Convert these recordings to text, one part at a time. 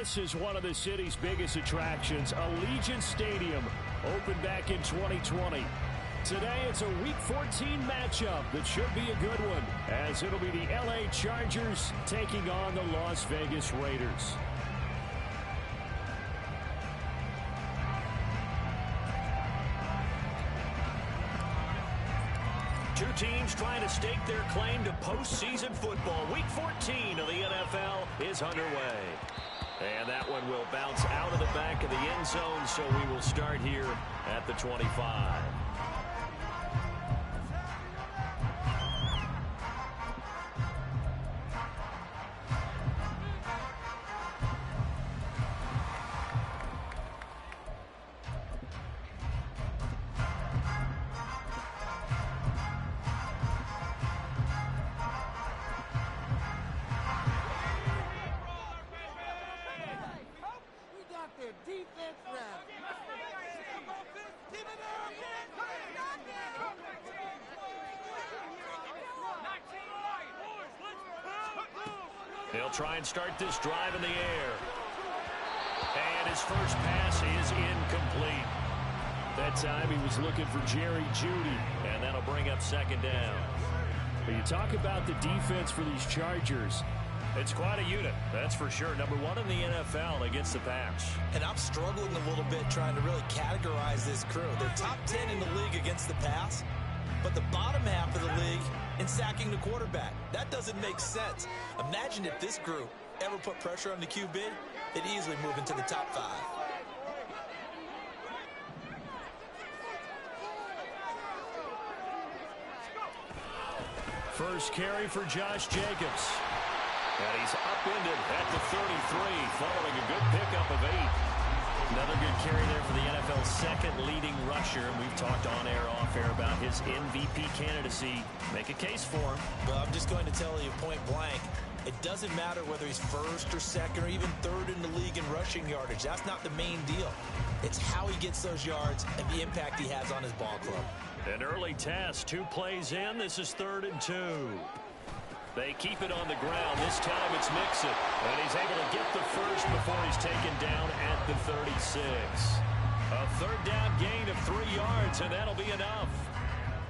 This is one of the city's biggest attractions, Allegiant Stadium, opened back in 2020. Today, it's a Week 14 matchup that should be a good one, as it'll be the LA Chargers taking on the Las Vegas Raiders. Two teams trying to stake their claim to postseason football. Week 14 of the NFL is underway. And that one will bounce out of the back of the end zone, so we will start here at the 25. They'll try and start this drive in the air. And his first pass is incomplete. That time he was looking for Jerry Jeudy, and that'll bring up second down. But you talk about the defense for these Chargers. It's quite a unit, that's for sure. Number one in the NFL against the pass. And I'm struggling a little bit trying to really categorize this crew. They're top 10 in the league against the pass, but the bottom half of the league in sacking the quarterback. That doesn't make sense. Imagine if this group ever put pressure on the QB, they'd easily move into the top 5. First carry for Josh Jacobs. And he's upended at the 33, following a good pickup of 8. Another good carry there for the NFL's second leading rusher. And we've talked on air, off air about his MVP candidacy. Make a case for him. Well, I'm just going to tell you point blank, it doesn't matter whether he's first or second or even third in the league in rushing yardage. That's not the main deal. It's how he gets those yards and the impact he has on his ball club. An early test, 2 plays in. This is 3rd and 2. They keep it on the ground. This time it's Mixon. And he's able to get the first before he's taken down at the 36. A third down gain of 3 yards, and that'll be enough.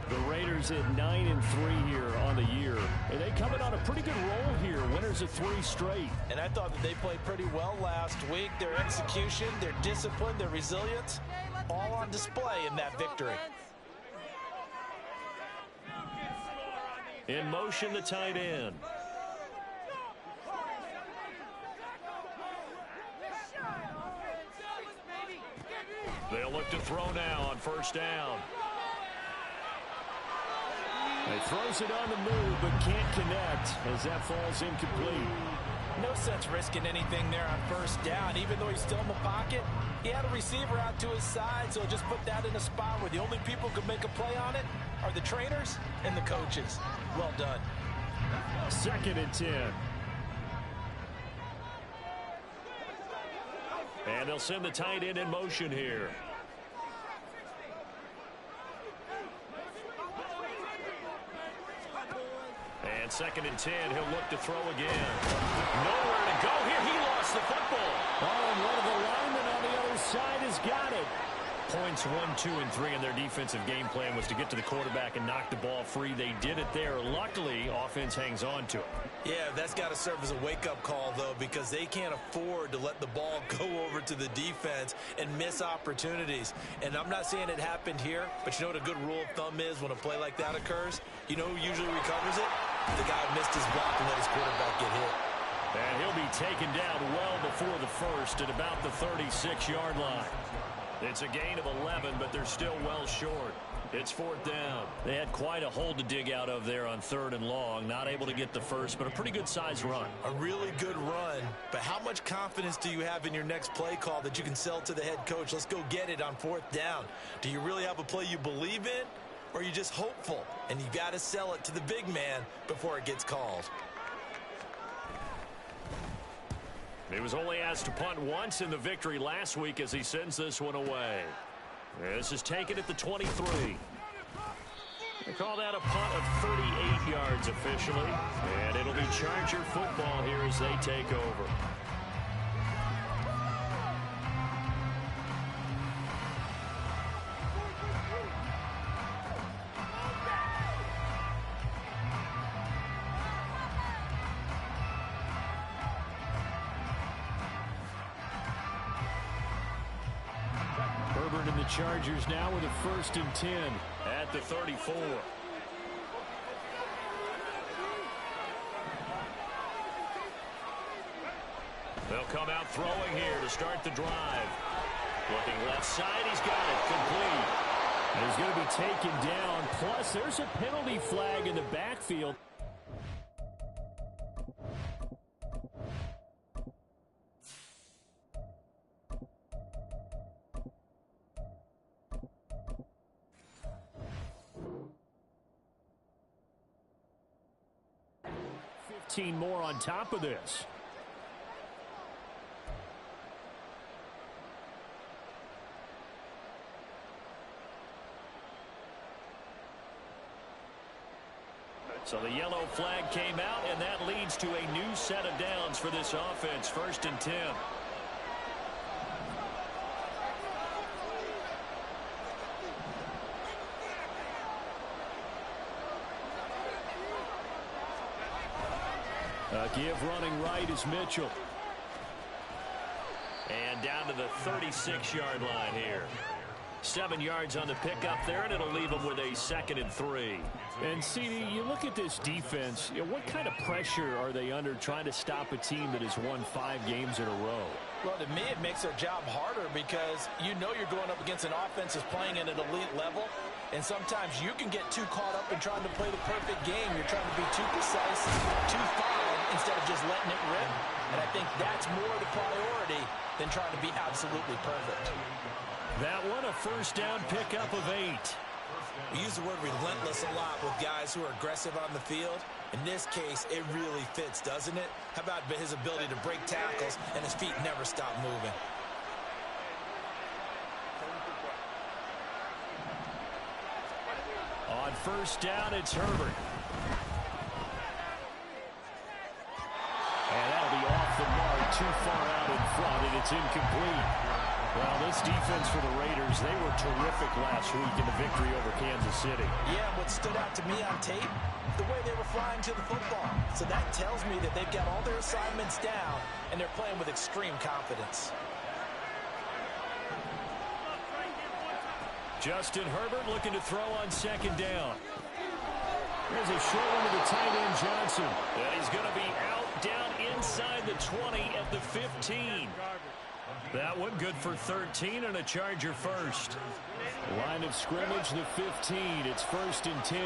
The Raiders at 9-3 here on the year. And they coming on a pretty good roll here. Winners of 3 straight. And I thought that they played pretty well last week. Their execution, their discipline, their resilience, all on display in that victory. In motion, the tight end. They'll look to throw now on first down. He throws it on the move, but can't connect as that falls incomplete. No sense risking anything there on first down. Even though he's still in the pocket, he had a receiver out to his side, so just put that in a spot where the only people who can make a play on it are the trainers and the coaches. Well done. 2nd and 10. And they'll send the tight end in motion here. And 2nd and 10, he'll look to throw again. Nowhere to go here. He lost the football. Oh, and one of the linemen on the other side has got it. Points 1, 2, and 3 in their defensive game plan was to get to the quarterback and knock the ball free. They did it there. Luckily, offense hangs on to it. Yeah, that's got to serve as a wake-up call, though, because they can't afford to let the ball go over to the defense and miss opportunities. And I'm not saying it happened here, but you know what a good rule of thumb is when a play like that occurs? You know who usually recovers it? The guy who missed his block and let his quarterback get hit. And he'll be taken down well before the first at about the 36-yard line. It's a gain of 11, but they're still well short. It's 4th down. They had quite a hole to dig out of there on 3rd and long. Not able to get the first, but a pretty good-sized run. A really good run, but how much confidence do you have in your next play call that you can sell to the head coach? Let's go get it on 4th down. Do you really have a play you believe in, or are you just hopeful? And you got to sell it to the big man before it gets called. He was only asked to punt once in the victory last week as he sends this one away. This is taken at the 23. They call that a punt of 38 yards officially. And it'll be Charger football here as they take over. Chargers now with a 1st and 10 at the 34. They'll come out throwing here to start the drive. Looking left side, he's got it complete. And he's going to be taken down. Plus, there's a penalty flag in the backfield. More on top of this. So the yellow flag came out, and that leads to a new set of downs for this offense. 1st and 10. Give running right is Mitchell. And down to the 36-yard line here. 7 yards on the pickup there, and it'll leave them with a 2nd and 3. And, CD, you look at this defense, what kind of pressure are they under trying to stop a team that has won 5 games in a row? Well, to me, it makes their job harder because you know you're going up against an offense that's playing at an elite level. And sometimes you can get too caught up in trying to play the perfect game. You're trying to be too precise, too fine, instead of just letting it rip. And I think that's more the priority than trying to be absolutely perfect. That one, a 1st down pickup of 8. We use the word relentless a lot with guys who are aggressive on the field. In this case, it really fits, doesn't it? How about his ability to break tackles and his feet never stop moving? On 1st down, it's Herbert. And that'll be off the mark, too far out in front, and it's incomplete. Well, this defense for the Raiders, they were terrific last week in the victory over Kansas City. Yeah, what stood out to me on tape, the way they were flying to the football. So that tells me that they've got all their assignments down, and they're playing with extreme confidence. Justin Herbert looking to throw on 2nd down. There's a short one to the tight end, Johnson. And he's going to be out down inside the 20 at the 15. That one good for 13 and a Charger 1st. Line of scrimmage, the 15. It's 1st and 10.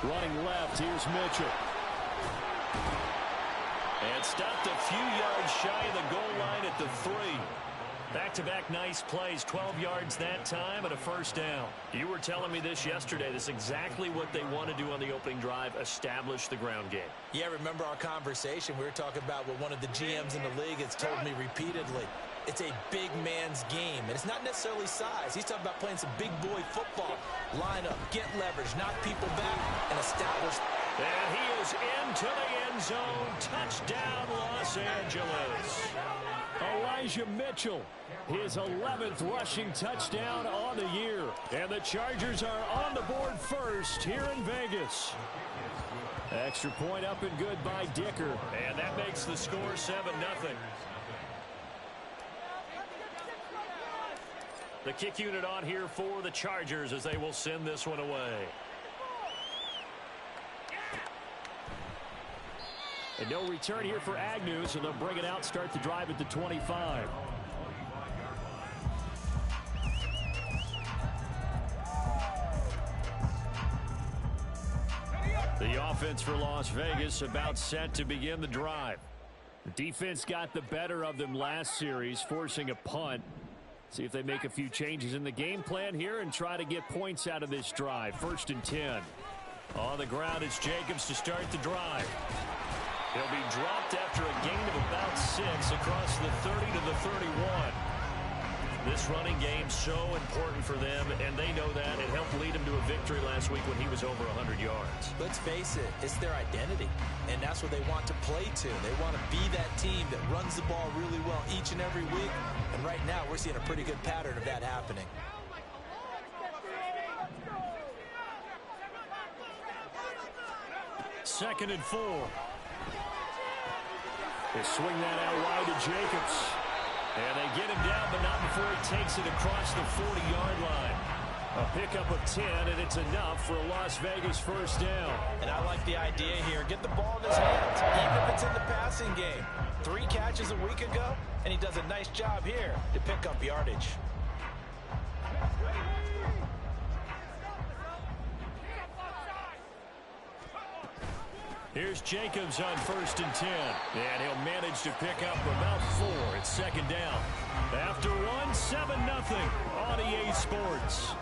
Running left, here's Mitchell. And stopped a few yards shy of the goal line at the 3. Back-to-back nice plays, 12 yards that time and a 1st down. You were telling me this yesterday. This is exactly what they want to do on the opening drive, establish the ground game. Yeah, remember our conversation. We were talking about what one of the GMs in the league has told me repeatedly. It's a big man's game, and it's not necessarily size. He's talking about playing some big boy football. Line up, get leverage, knock people back, and establish. And he is into the end zone. Touchdown, Los Angeles. Elijah Mitchell, his 11th rushing touchdown on the year. And the Chargers are on the board first here in Vegas. Extra point up and good by Dicker. And that makes the score 7-0. The kick unit on here for the Chargers as they will send this one away. And no return here for Agnew, so they'll bring it out, start the drive at the 25. The offense for Las Vegas about set to begin the drive. The defense got the better of them last series, forcing a punt. See if they make a few changes in the game plan here and try to get points out of this drive. 1st and 10. On the ground, it's Jacobs to start the drive. He'll be dropped after a gain of about 6 across the 30 to the 31. This running game so important for them, and they know that. It helped lead them to a victory last week when he was over 100 yards. Let's face it, it's their identity, and that's what they want to play to. They want to be that team that runs the ball really well each and every week, and right now we're seeing a pretty good pattern of that happening. 2nd and 4. They swing that out wide to Jacobs. And they get him down, but not before he takes it across the 40-yard line. A pickup of 10, and it's enough for a Las Vegas first down. And I like the idea here. Get the ball in his hands, even if it's in the passing game. 3 catches a week ago, and he does a nice job here to pick up yardage. Here's Jacobs on 1st and 10. And he'll manage to pick up about 4. It's 2nd down. After one, 7-0 on EA Sports.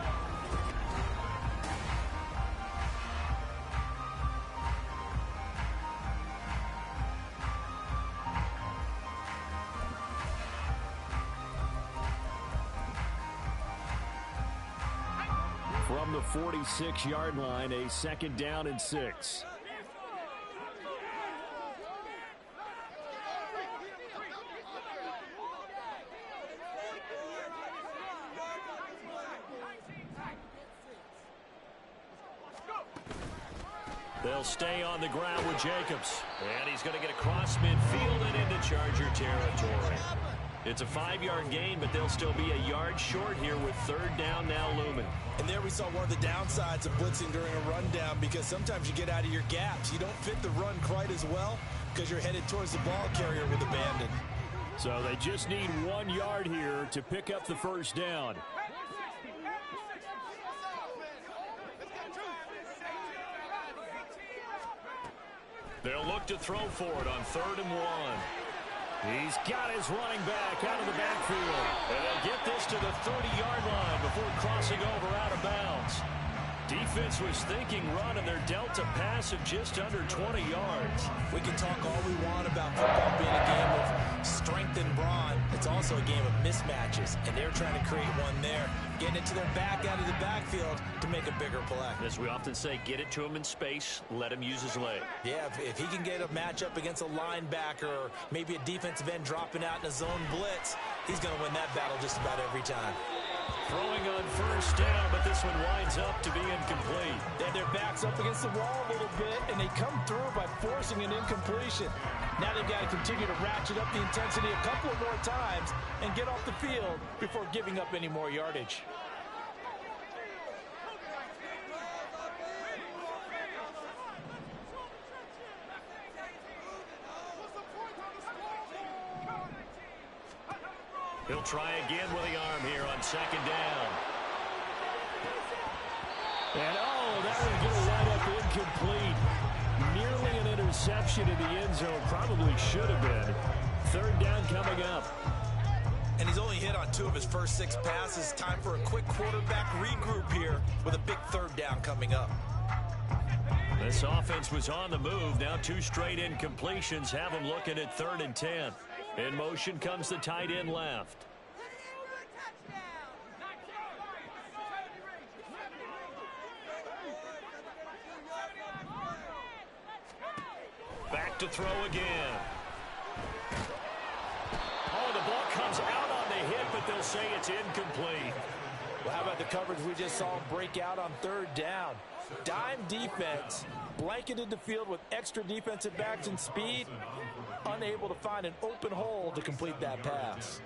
From the 46-yard line, a 2nd down and 6. They'll stay on the ground with Jacobs. And he's going to get across midfield and into Charger territory. It's a 5-yard gain, but they'll still be a yard short here with 3rd down now looming. And there we saw one of the downsides of blitzing during a rundown, because sometimes you get out of your gaps. You don't fit the run quite as well because you're headed towards the ball carrier with abandon. So they just need 1 yard here to pick up the first down. They'll look to throw for it on 3rd and 1. He's got his running back out of the backfield. And they'll get this to the 30-yard line before crossing over out of bounds. Defense was thinking run, and they're dealt a pass of just under 20 yards. We can talk all we want about football being a game of strength and brawn. It's also a game of mismatches, and they're trying to create one there, getting it to their back out of the backfield to make a bigger play. As we often say, get it to him in space, let him use his leg. Yeah, if he can get a matchup against a linebacker or maybe a defensive end dropping out in a zone blitz, he's going to win that battle just about every time. Throwing on 1st down, but this one winds up to be incomplete. They have their backs up against the wall a little bit, and they come through by forcing an incompletion. Now they've got to continue to ratchet up the intensity a couple of more times and get off the field before giving up any more yardage. He'll try again with the arm here on 2nd down. And that one's going to wind up incomplete. Nearly an interception in the end zone. Probably should have been. 3rd down coming up. And he's only hit on 2 of his first 6 passes. Time for a quick quarterback regroup here with a big 3rd down coming up. This offense was on the move. Now 2 straight incompletions have them looking at 3rd and 10. In motion comes the tight end left. Back to throw again. Oh, the ball comes out on the hit, but they'll say it's incomplete. Well, how about the coverage we just saw him break out on 3rd down? Dime defense, blanketed the field with extra defensive backs and speed, unable to find an open hole to complete that pass.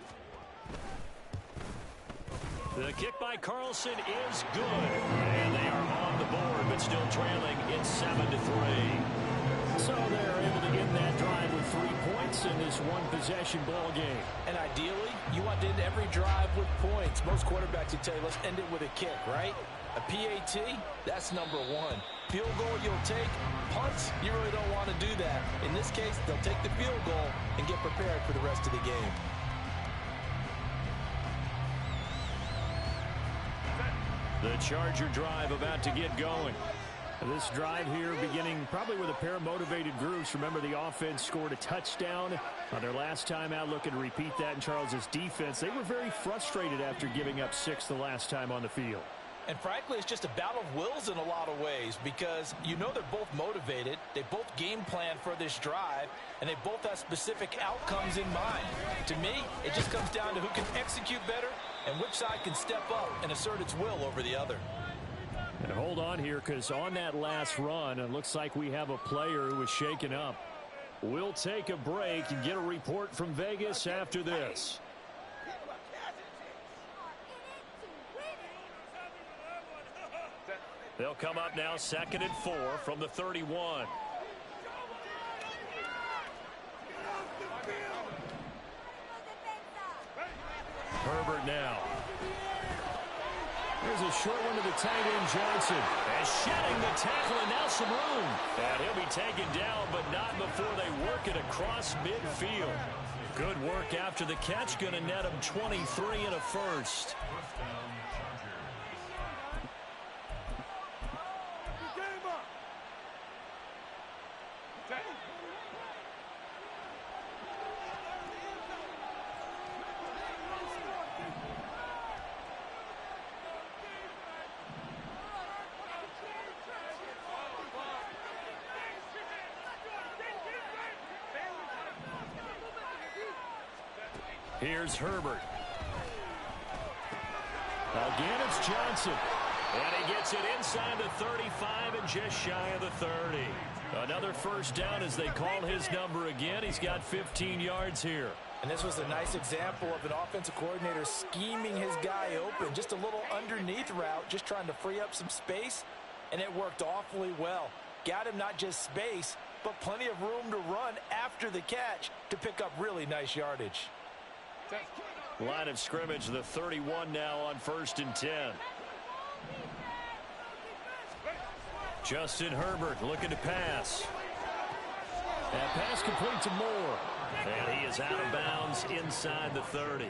The kick by Carlson is good. And they are on the board, but still trailing. It's 7-3. So they're able to get that drive with 3 points in this one-possession ball game. And ideally, you want to end every drive with points. Most quarterbacks would tell you, let's end it with a kick, right? A PAT, that's number 1. Field goal you'll take. Punts, you really don't want to do that. In this case, they'll take the field goal and get prepared for the rest of the game. The Charger drive about to get going. This drive here beginning probably with a pair of motivated groups. Remember, the offense scored a touchdown on their last time out. Looking to repeat that in Charles's defense. They were very frustrated after giving up 6 the last time on the field. And frankly, it's just a battle of wills in a lot of ways, because you know they're both motivated. They both game plan for this drive, and they both have specific outcomes in mind. To me, it just comes down to who can execute better and which side can step up and assert its will over the other. And hold on here, because on that last run, it looks like we have a player who was shaken up. We'll take a break and get a report from Vegas after this. They'll come up now 2nd and 4 from the 31. Herbert now. Here's a short one to the tight end, Johnson. And shedding the tackle, and now some room. And he'll be taken down, but not before they work it across midfield. Good work after the catch. Going to net him 23 and a first. Here's Herbert. Again, it's Johnson. And he gets it inside the 35 and just shy of the 30. Another first down as they call his number again. He's got 15 yards here. And this was a nice example of an offensive coordinator scheming his guy open. Just a little underneath route, just trying to free up some space. And it worked awfully well. Got him not just space, but plenty of room to run after the catch to pick up really nice yardage. Line of scrimmage, the 31 now on 1st and 10. Justin Herbert looking to pass. That pass complete to Moore. And he is out of bounds inside the 30.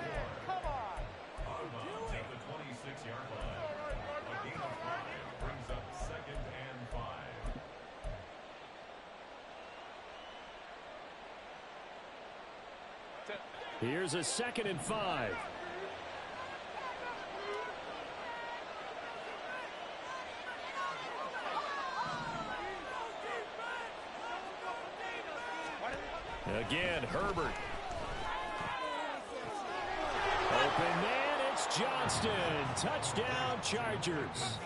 Here's a 2nd and 5. Again, Herbert. Open man, it's Johnston. Touchdown, Chargers.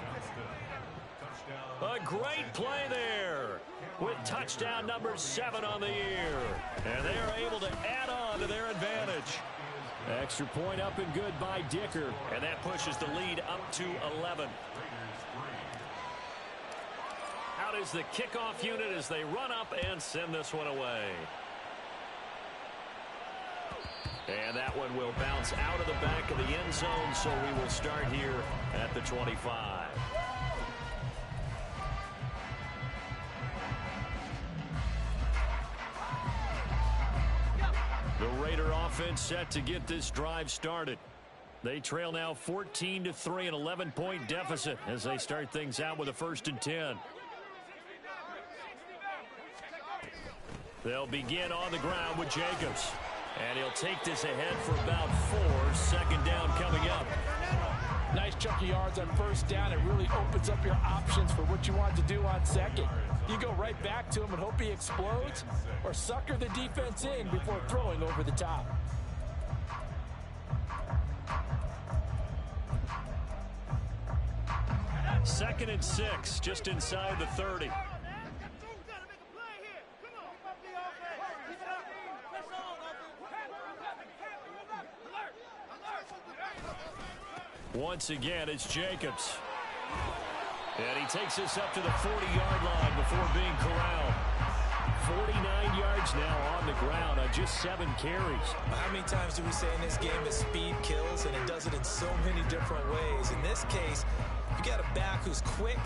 A great play there with touchdown number 7 on the year. And they are able to add on to their advantage. Extra point up and good by Dicker. And that pushes the lead up to 11. Out is the kickoff unit as they run up and send this one away. And that one will bounce out of the back of the end zone, so we will start here at the 25. The Raider offense set to get this drive started. They trail now 14-3, an 11-point deficit as they start things out with a 1st and 10. They'll begin on the ground with Jacobs. And he'll take this ahead for about 4. 2nd down coming up. Nice chunk of yards on 1st down. It really opens up your options for what you want to do on 2nd. You go right back to him and hope he explodes, or sucker the defense in before throwing over the top. Second and 6, just inside the 30. Once again, it's Jacobs. And he takes this up to the 40-yard line before being corralled. 49 yards now on the ground on just 7 carries. How many times do we say in this game that speed kills, and it does it in so many different ways? In this case, you got a back who's quick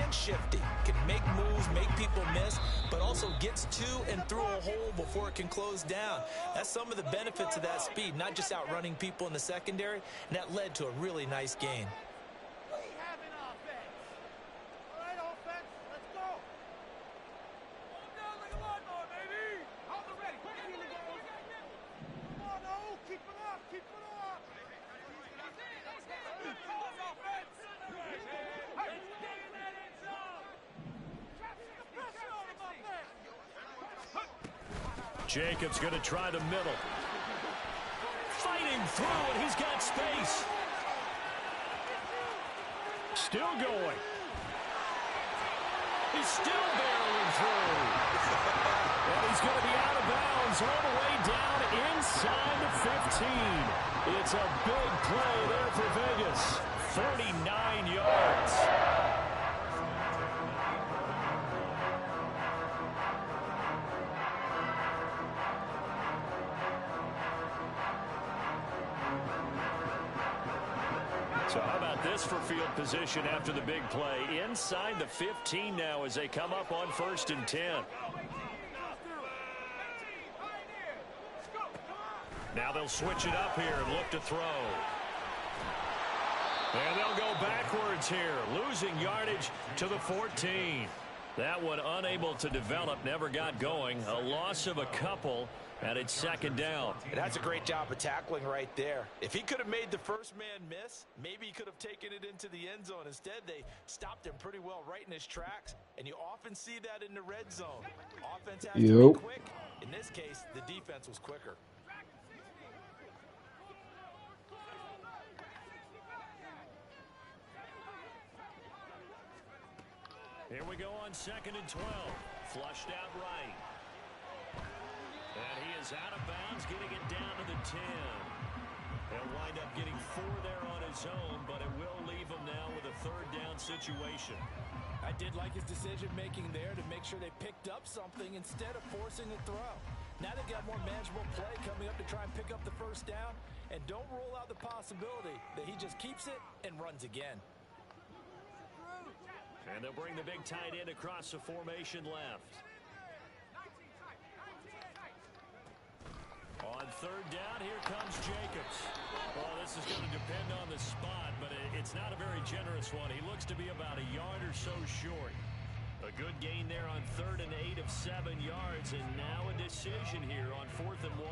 and shifty, can make moves, make people miss, but also gets to and through a hole before it can close down. That's some of the benefits of that speed, not just outrunning people in the secondary, and that led to a really nice gain. Jacobs going to try the middle. Fighting through, and he's got space. Still going. He's still barreling through. And he's going to be out of bounds all the way down inside the 15. It's a big play there for Vegas. 39 yards. So how about this for field position after the big play? Inside the 15 now as they come up on 1st and 10. Now they'll switch it up here and look to throw. And they'll go backwards here, losing yardage to the 14. That one unable to develop, never got going. A loss of a couple, and it's 2nd down. And that's a great job of tackling right there. If he could have made the first man miss, maybe he could have taken it into the end zone. Instead, they stopped him pretty well right in his tracks, and you often see that in the red zone. Offense has to be quick. In this case, the defense was quicker. Here we go on 2nd and 12. Flushed out right. And he is out of bounds, getting it down to the 10. He'll wind up getting 4 there on his own, but it will leave him now with a 3rd down situation. I did like his decision-making there to make sure they picked up something instead of forcing a throw. Now they've got more manageable play coming up to try and pick up the 1st down, and don't rule out the possibility that he just keeps it and runs again. And they'll bring the big tight end across the formation left. On 3rd down, here comes Jacobs. Well, this is going to depend on the spot, but it's not a very generous one. He looks to be about a yard or so short. A good gain there on 3rd and 8 of 7 yards, and now a decision here on 4th and 1.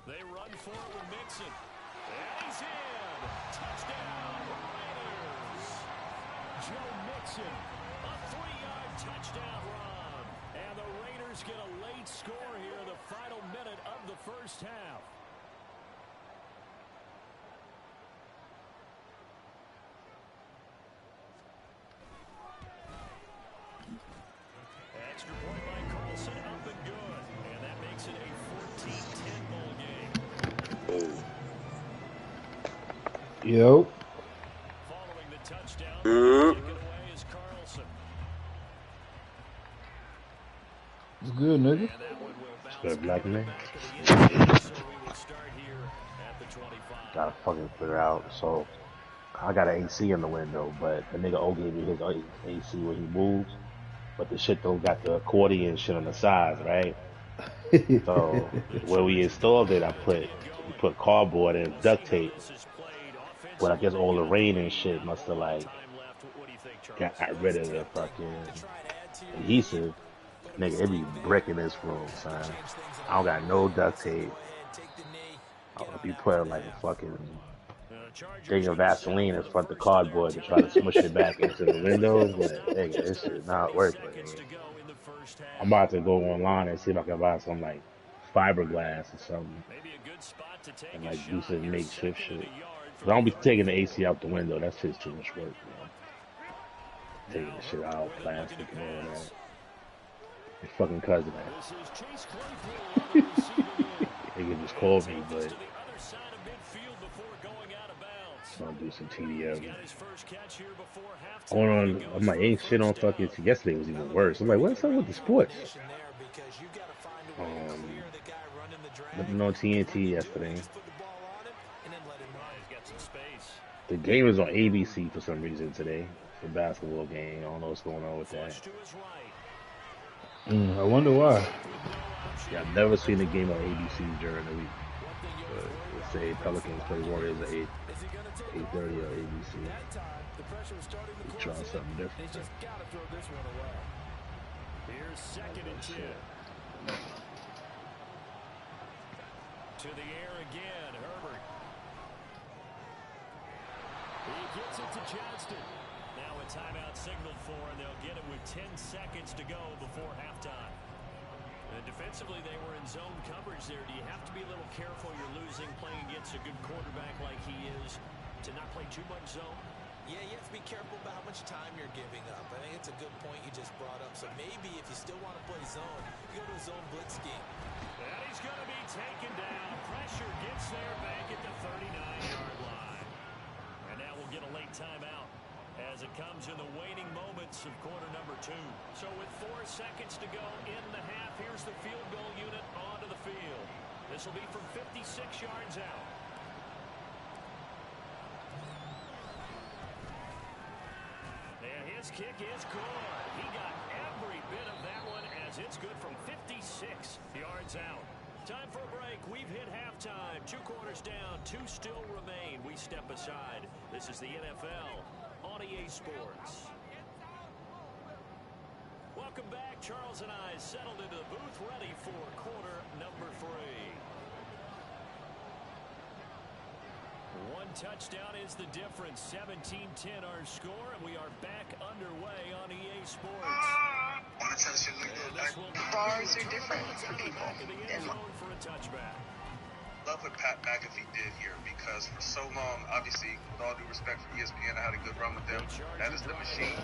They run forward with Mixon. And he's in. Touchdown, Raiders. Joe Mixon, a 3-yard touchdown run. And the Raiders get a late score here, the final minute of the 1st half. Extra point by Carlson, up and good. And that makes it a 14-10 ball game. Yo. Following the touchdown, taken away is Carlson. It's good, nigga. And that one will bounce Good black man. back to the end zone, so we will start here at the 25. Gotta fucking figure out. So I got an AC in the window, but the nigga O gave me his AC when he moves. But the shit though got the accordion shit on the sides, right? So where we installed it, we put cardboard and duct tape. But I guess all the rain and shit must have like got rid of the fucking adhesive. Nigga, it be brick in this room, son. I don't got no duct tape. I'll be putting like a fucking thing of Vaseline in front of the cardboard to try to smush it back into the windows, but nigga, this shit not working. I'm about to go online and see if I can buy some like fiberglass or something and like do some makeshift shit. But I don't be taking the AC out the window. That shit's too much work, man. Taking the shit out, plastic and all that. Your fucking cousin, man. Nigga just called me, but I'm gonna do some TDM. I'm like, ain't shit on fucking. Yesterday was even worse. I'm like, what's up with the sports? Nothing on TNT yesterday. The game was on ABC for some reason today. The basketball game. I don't know what's going on with that. I wonder why. Yeah, I've never seen a game on ABC during the week. Let's say Pelicans play Warriors at 8:30 on ABC. We try something different. Here's 2nd and 10. To the air again, Herbert. He gets it to Johnston. timeout signaled for, and they'll get it with 10 seconds to go before halftime. And defensively, they were in zone coverage there. Do you have to be a little careful? You're losing, playing against a good quarterback like he is, to not play too much zone? Yeah, you have to be careful about how much time you're giving up. I think it's a good point you just brought up. So maybe if you still want to play zone, you go to a zone blitz scheme. And he's going to be taken down. Pressure gets there back at the 39-yard line. And now we'll get a late timeout as it comes in the waning moments of quarter number 2. So with 4 seconds to go in the half, here's the field goal unit onto the field. This will be from 56 yards out. And his kick is good. He got every bit of that one as it's good from 56 yards out. Time for a break. We've hit halftime. 2 quarters down. 2 still remain. We step aside. This is the NFL on EA Sports. Welcome back. Charles and I settled into the booth, ready for quarter number 3. 1 touchdown is the difference. 17-10 our score, and we are back underway on EA Sports. Bars are different for people. For a touchback. Love what Pat McAfee did here, because for so long, obviously, with all due respect for ESPN, I had a good run with them. That is the machine.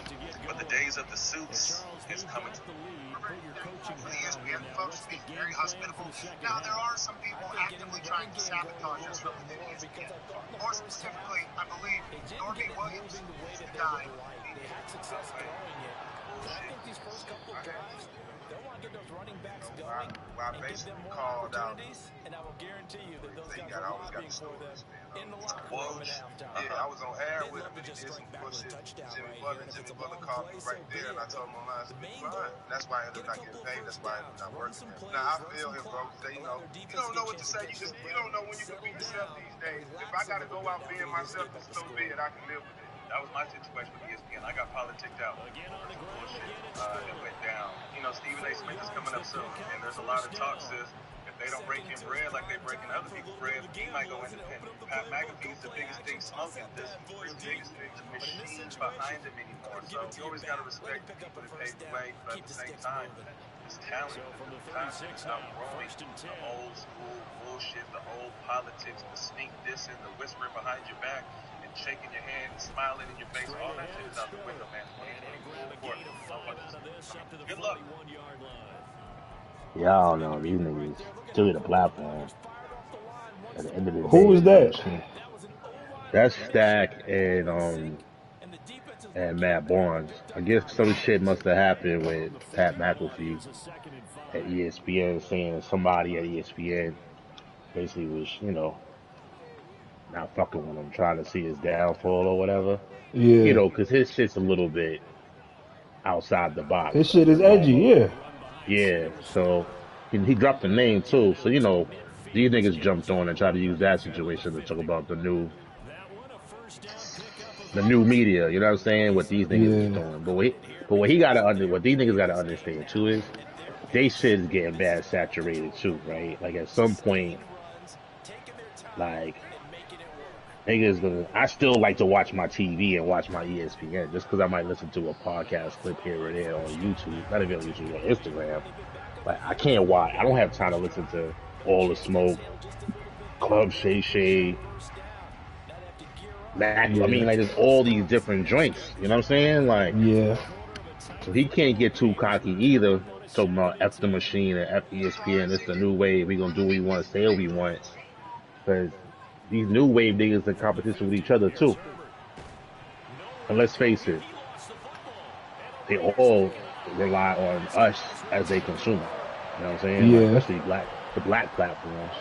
But the days of the suits is coming to The ESPN folks being very hospitable. Now, there are some people actively trying to sabotage us within ESPN. More specifically, I believe, Norby Williams is the guy. They had success throwing it. I think these first couple of drives, they'll want to get those running backs going and give them more opportunities. And I will guarantee you that those guys are lobbying for them in the locker room at halftime. Yeah, I was on air with him, They'd love to and he just did strike some back with a bullshit. touchdown Jimmy right Butler, here. And if Jimmy it's a Butler long called play, me so right be there, and I it. told him online, The main fine. goal, That's why I ended get up a not couple getting paid. That's first why I'm downs, not run working some there. plays, Now, I run feel some him, bro. clock, Say, allow their you defense don't to know get what to a say. chance to You don't know when you can beat yourself these days. If I got to go out being myself, then so be it. I can live with it. That was my situation with ESPN. I got politicked out. Again on the ground, Bullshit again it's that went down. You know, Stephen A. Smith is coming up soon, and there's a lot of talk, sis. If they don't break him bread like they're breaking other people's bread, he might go independent. Pat McAfee's the biggest thing smoking. This is the biggest thing. The machine behind him anymore. So you always got to respect the people that paved the way, but at the same time, it's talent. So from the Time 36 is now, outgrowing 1st and 10. the old school bullshit, the old politics, the sneak this and the whispering behind your back and shaking your hand and smiling in your face. All that shit is out the window, man. And he'll grab a gain of 5 out of this up to the Good luck. 41-yard line. Yeah, I don't know. These niggas still the platform. At the end of the day, Who was that? That's Stack and Matt Barnes. I guess some shit must have happened with Pat McAfee at ESPN, saying somebody at ESPN basically was, not fucking with him, trying to see his downfall or whatever. Yeah. Because his shit's a little bit outside the box. His shit is edgy, yeah. Yeah, so he dropped the name too. So, these niggas jumped on and tried to use that situation to talk about the new media, you know what I'm saying? What these niggas is doing. But what these niggas gotta understand too is they shit is getting bad saturated too, right? Like at some point, like niggas I still like to watch my TV and watch my ESPN just because I might listen to a podcast clip here or there on YouTube, not even on YouTube, on Instagram. Like I can't watch. I don't have time to listen to All the Smoke, Club Shay Shay. I mean, like, there's all these different joints, you know what I'm saying? Like, yeah. So he can't get too cocky either, talking about F the machine and F ESPN, it's the new wave, we gonna do what we want, say what we want. Because these new wave niggas in competition with each other too. And let's face it, they all rely on us as a consumer. You know what I'm saying? Yeah. Like, especially the black platforms.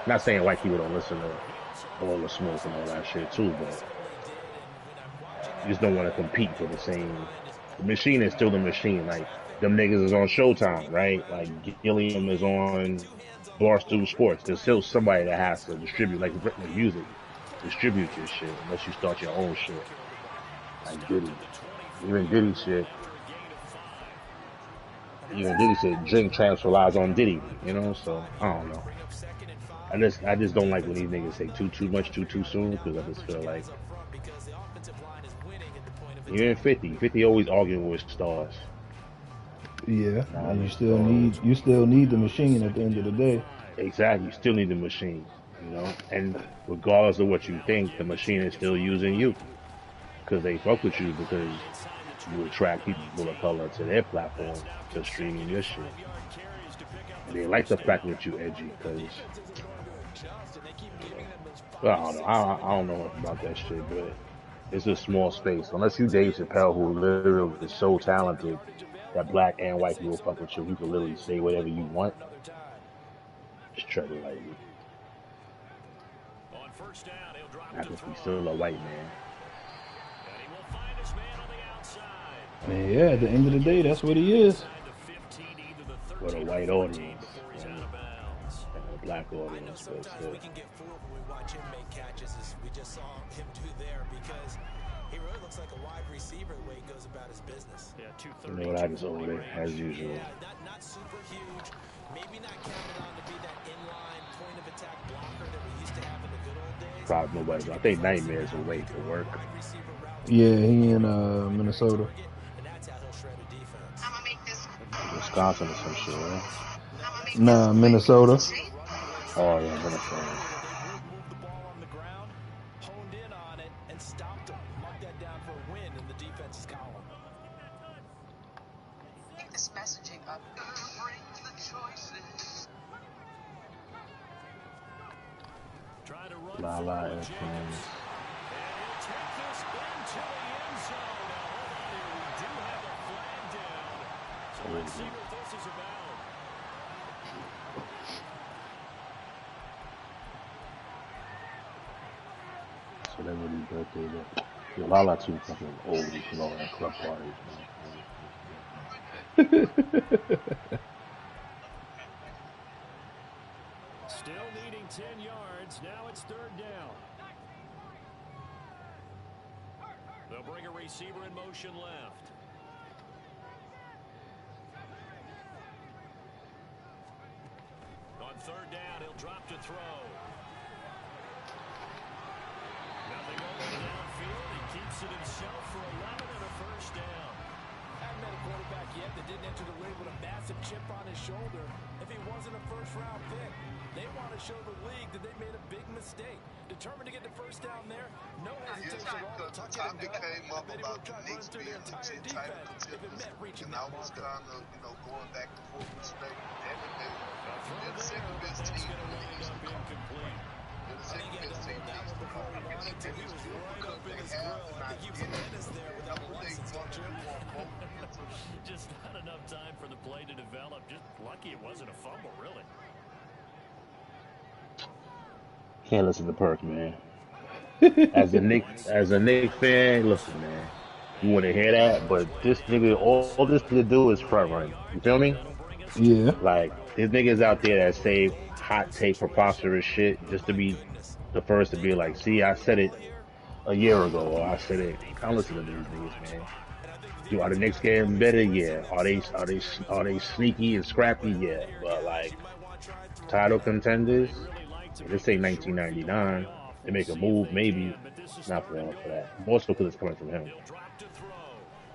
I'm not saying white people don't listen to All the Smoke and all that shit too, but you just don't want to compete for the same. The machine is still the machine. Like them niggas is on Showtime, right? Like Gilliam is on Barstool Sports. There's still somebody that has to distribute, like music, distribute your shit unless you start your own shit. Like Diddy, even Diddy shit. Even Diddy shit, Drink Champs relies on Diddy, So I don't know. I just don't like when these niggas say too much too soon, because I just feel like Even 50. 50 always arguing with stars. Yeah, Nah, and man, you still need the machine at the end of the day. exactly. You still need the machine, you know? And regardless of what you think, the machine is still using you. Because they fuck with you because you attract people of color to their platform to streaming your shit. And they like the fact that you edgy because, well, I don't know. I don't know much about that shit, but it's a small space. Unless you Dave Chappelle, who literally is so talented that black and white people fuck with you, you can literally say whatever you want. Just tread it lightly. Happens to be still a white man. Man, yeah, at the end of the day, that's what he is. For a white audience and a black audience, but still. We can get fooled when we watch him make catches as we just saw him do there because he really looks like a wide receiver the way he goes about his business. Yeah, You know what I just over there, as usual. Yeah, not super huge, maybe not counted on to be that inline point of attack blocker that we used to have in the good old days. Probably nobody. I think Nightmare's away for work. Yeah, he in Minnesota. And that's how he'll shred a defense. I'm gonna make this. Wisconsin or some shit, right? I'm gonna make Nah, Minnesota. Oh yeah, Minnesota. Moved the ball on the ground, honed in on it, and stopped him. Marked that down for a win in the defense's column. Pick this messaging up. Lala influence. Celebrity birthday. Yo, Lala too fucking old to go at club parties, man. Still needing 10 yards. Now it's third down. They'll bring a receiver in motion left. On third down, he'll drop to throw. Nothing open downfield. He keeps it himself for 11 and a first down. Haven't met a quarterback yet that didn't enter the league with a massive chip on his shoulder. If he wasn't a first-round pick, they want to show the league that they made a big mistake. Determined to get the first down there, no hesitation at all to tuck it in. Came up I bet he about would the try to run Knicks through being the entire legit title defense if it meant reaching and that I was marker. kind of, going back and forth with Spade. They're the second best team in the East. They're the second best team in the East. And it's good because they have an idea. Just not enough time for the play to develop. Just lucky it wasn't a fumble, really. Can't listen to Perk, man. As a Knick fan, listen, man. You want to hear that, but this nigga, all this nigga do is front run. You feel me? Yeah. Like, there's niggas out there that say hot take preposterous shit just to be the first to be like, see, I said it a year ago, or I said it. I don't listen to these niggas, man. Are the Knicks getting better? Yeah. Are they sneaky and scrappy? Yeah. But like, title contenders, this ain't 1999. They make a move, maybe. Not for that. More so because it's coming from him.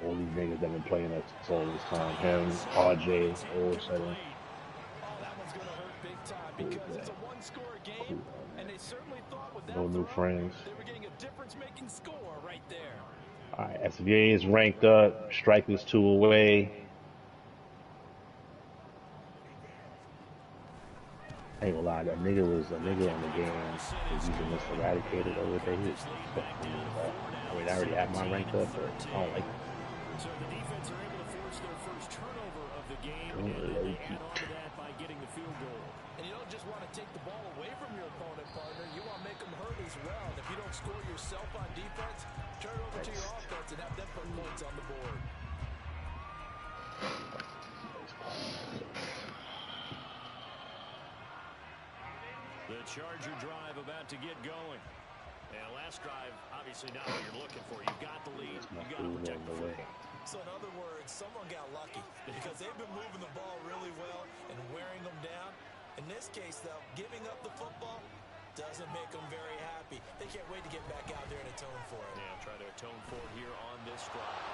All these niggas that been playing us all this time. Him, RJ, all of a sudden. No new friends. Alright, SVA is ranked up. Strikers 2 away. I ain't gonna lie, that nigga was a nigga in the game. Was using this eradicated over there. He was fucking me up. I mean, I already have my rank up, but I don't like it. So the defense are able to force their first turnover of the game and they add on to that by getting the field goal. And you don't just want to take the ball away from your opponent, partner. You want to make them hurt as well. And if you don't score yourself on defense, turn it over to your offense and have them put points on the board. The Charger drive about to get going. And last drive, obviously not what you're looking for. You got the lead. You got to protect the football. So in other words, someone got lucky because they've been moving the ball really well and wearing them down. In this case, though, giving up the football doesn't make them very happy. They can't wait to get back out there and attack. atone for it. Yeah, try to atone for it here on this drive.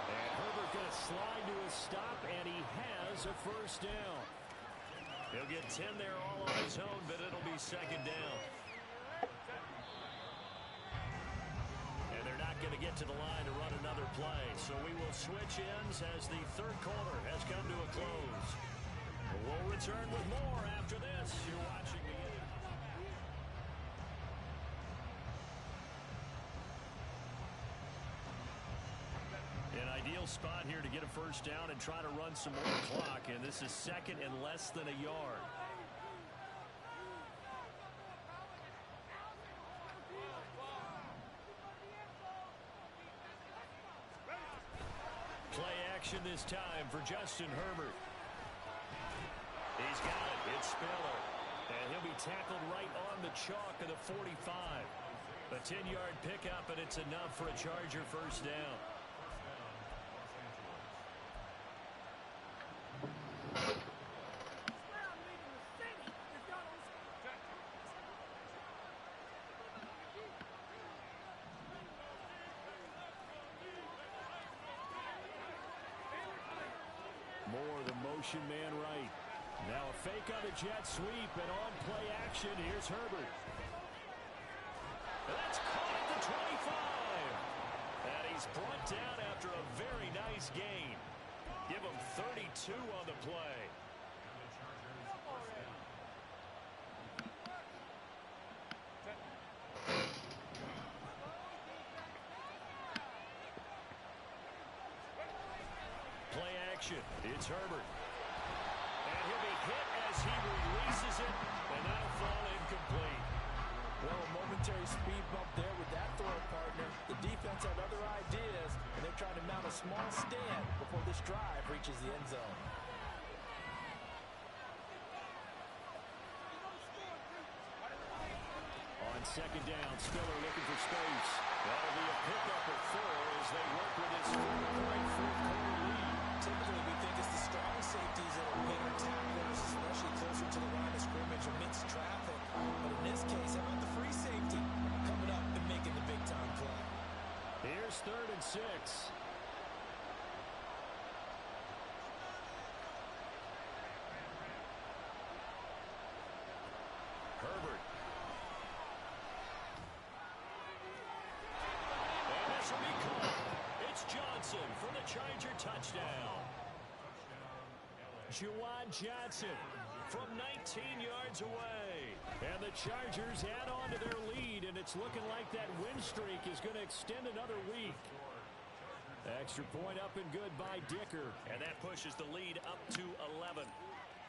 And Herbert going to slide to his stop, and he has a first down. He'll get 10 there all on his own, but it'll be second down. And they're not going to get to the line to run another play. So we will switch ends as the third quarter has come to a close. We'll return with more after this. You're watching the game. An ideal spot here to get a first down and try to run some more clock. And this is second and less than a yard. Play action this time for Justin Herbert. He's got it. It's Spiller. And he'll be tackled right on the chalk of the 45. A 10-yard pickup, and it's enough for a Charger first down. More of the motion man right. Now a fake on the jet sweep, and on play action, here's Herbert. That's caught at the 25. And he's brought down after a very nice gain. Give him 32 on the play. Play action. It's Herbert. And he'll be hit as he releases it, and that'll fall incomplete. Well, a momentary speed bump there with that throw partner. The defense had other ideas, and they're trying to mount a small stand before this drive reaches the end zone. On second down, Spiller looking for space. That'll be a pickup of 4 as they work with his 4-point fourth-quarter lead. Typically, we think it's the strong safeties that will hit our tacklers, especially closer to the line of scrimmage amidst traffic. But in this case, how about the free safety coming up and making the big-time play? Here's 3rd and 6. Herbert. And this will be caught. It's Johnson for the Charger touchdown. Juwan Johnson from 19 yards away. And the Chargers add on to their lead, and it's looking like that win streak is going to extend another week. Extra point up and good by Dicker. And that pushes the lead up to 11.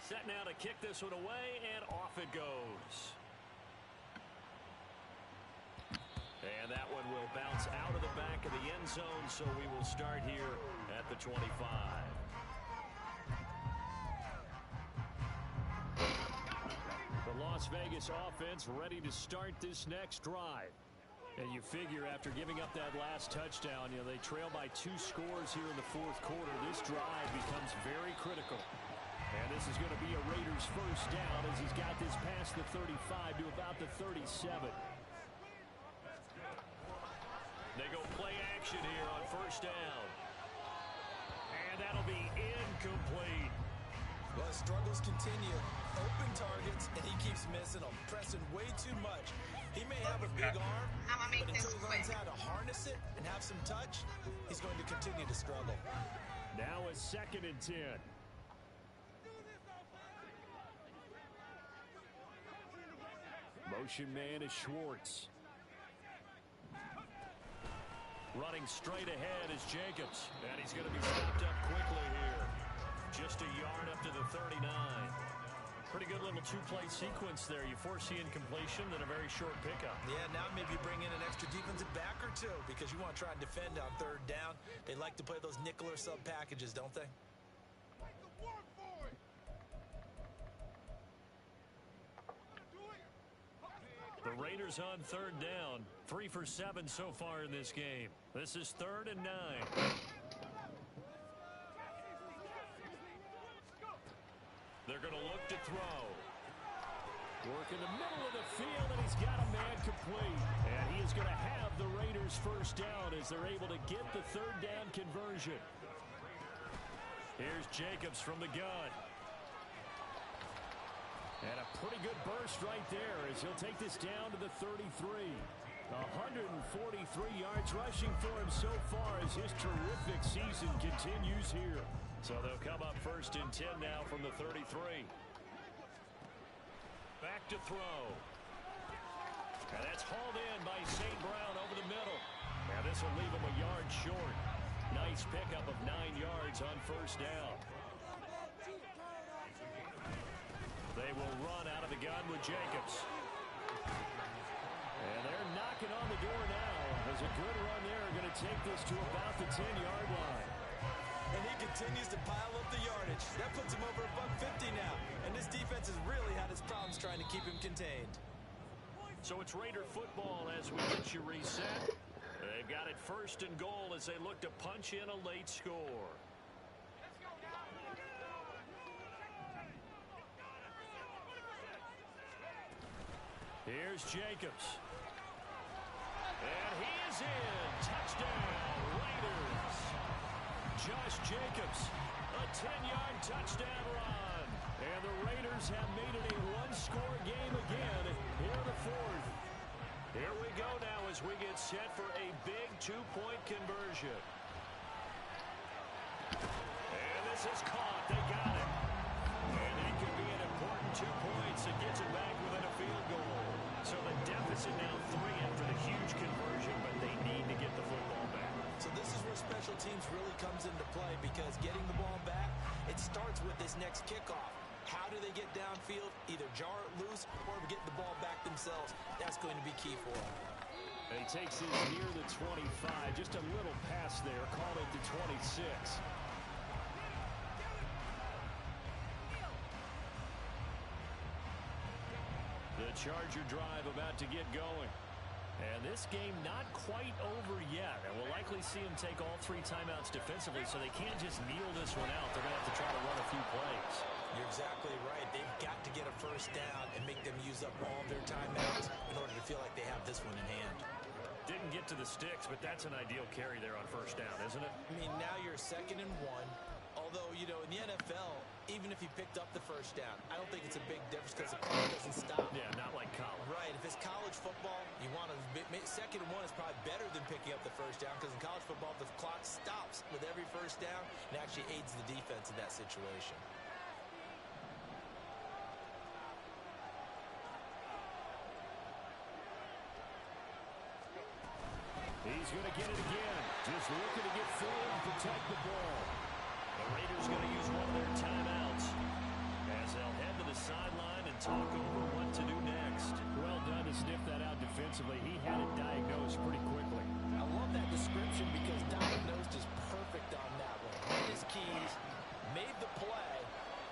Set now to kick this one away, and off it goes. And that one will bounce out of the back of the end zone, so we will start here at the 25. The Las Vegas offense ready to start this next drive. And you figure after giving up that last touchdown, they trail by 2 scores here in the fourth quarter. This drive becomes very critical. And this is going to be a Raiders first down as he's got this past the 35 to about the 37. They go play action here on first down. And that'll be incomplete. Well, struggles continue. Open targets, and he keeps missing them, pressing way too much. He may have a big arm, but until he learns how to harness it and have some touch, he's going to continue to struggle. Now a 2nd and 10. Motion man is Schwartz. Running straight ahead is Jacobs. And he's going to be stopped up quickly here. Just a yard up to the 39. Pretty good little 2-play sequence there. You force the incompletion, then a very short pickup. Yeah, now maybe you bring in an extra defensive back or 2 because you want to try and defend on 3rd down. They like to play those nickel or sub packages, don't they? The Raiders on 3rd down. 3 for 7 so far in this game. This is 3rd and 9. They're going to look to throw. Work in the middle of the field, and he's got a man complete. And he is is going to have the Raiders first down as they're able to get the third down conversion. Here's Jacobs from the gun. And a pretty good burst right there as he'll take this down to the 33. 143 yards rushing for him so far as his terrific season continues here. So they'll come up first and 10 now from the 33. Back to throw. And that's hauled in by St. Brown over the middle. Now this will leave him a yard short. Nice pickup of 9 yards on first down. They will run out of the gun with Jacobs. And they're knocking on the door now. There's a good run there. Going to take this to about the 10-yard line. And he continues to pile up the yardage. That puts him over $150 now. And this defense has really had its problems trying to keep him contained. So it's Raider football as we get you reset. They've got it first and goal as they look to punch in a late score. Here's Jacobs. And he is in. Touchdown, Raiders. Josh Jacobs, a 10-yard touchdown run. And the Raiders have made it a one-score game again here in the fourth. Here we go now as we get set for a big two-point conversion. And this is caught. They got it. And that could be an important 2 points that gets it back within a field goal. So the deficit now 3 after the huge conversion, but they need to get the football back. So this is where special teams really comes into play because getting the ball back, it starts with this next kickoff. How do they get downfield? Either jar it loose or get the ball back themselves. That's going to be key for them. And he takes this near the 25. Just a little pass there. Call it the 26. The Charger drive about to get going. And this game not quite over yet. And we'll likely see him take all 3 timeouts defensively, so they can't just kneel this one out. They're going to have to try to run a few plays. You're exactly right. They've got to get a first down and make them use up all their timeouts in order to feel like they have this one in hand. Didn't get to the sticks, but that's an ideal carry there on first down, isn't it? I mean, now you're 2nd and 1. Although, you know, in the NFL, even if he picked up the first down, I don't think it's a big difference because the clock doesn't stop. Yeah, not like college. Right. If it's college football, you want to 2nd and 1 is probably better than picking up the first down because in college football, the clock stops with every first down and actually aids the defense in that situation. He's going to get it again. Just looking to get forward and protect the ball. The Raiders going to use one of their timeouts as they'll head to the sideline and talk over what to do next. Well done to sniff that out defensively. He had it diagnosed pretty quickly. I love that description because diagnosed is perfect on that one. Hit his keys, made the play,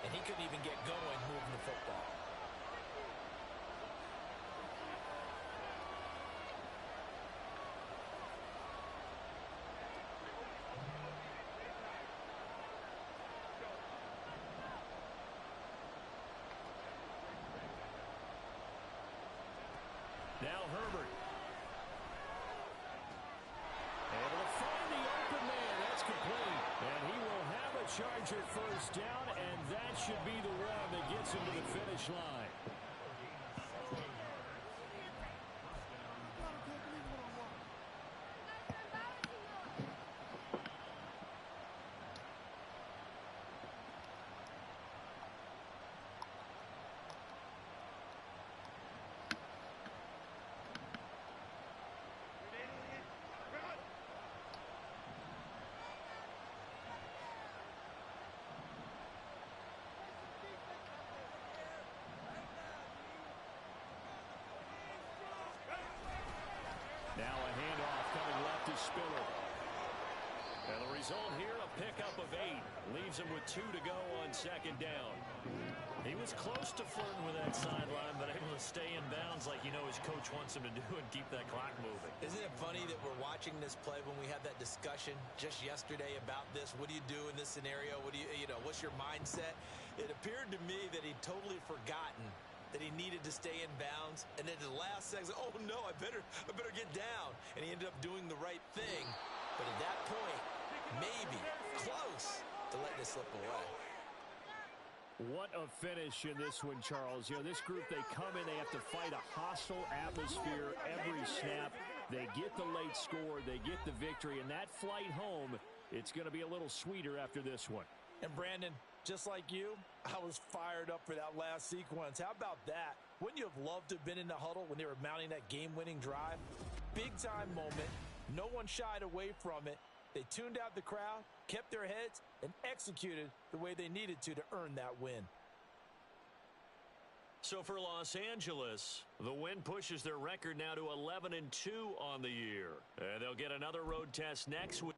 and he couldn't even get going moving the football. Now Herbert. Able to find the open man. That's complete. And he will have a Charger first down, and that should be the one that gets him to the finish line. Now a handoff coming left to Spiller. And the result here, a pickup of 8. Leaves him with 2 to go on 2nd down. He was close to flirting with that sideline, but able to stay in bounds like you know his coach wants him to do and keep that clock moving. Isn't it funny that we're watching this play when we had that discussion just yesterday about this? What do you do in this scenario? What do you know, what's your mindset? It appeared to me that he'd totally forgotten that he needed to stay in bounds, and then the last second, oh no, I better get down. And he ended up doing the right thing. But at that point, maybe close to letting it slip away. What a finish in this one, Charles. You know, this group, they come in, they have to fight a hostile atmosphere every snap. They get the late score, they get the victory, and that flight home, it's going to be a little sweeter after this one. And Brandon, just like you, I was fired up for that last sequence. How about that? Wouldn't you have loved to have been in the huddle when they were mounting that game-winning drive? Big-time moment. No one shied away from it. They tuned out the crowd, kept their heads, and executed the way they needed to earn that win. So for Los Angeles, the win pushes their record now to 11-2 on the year. And they'll get another road test next week.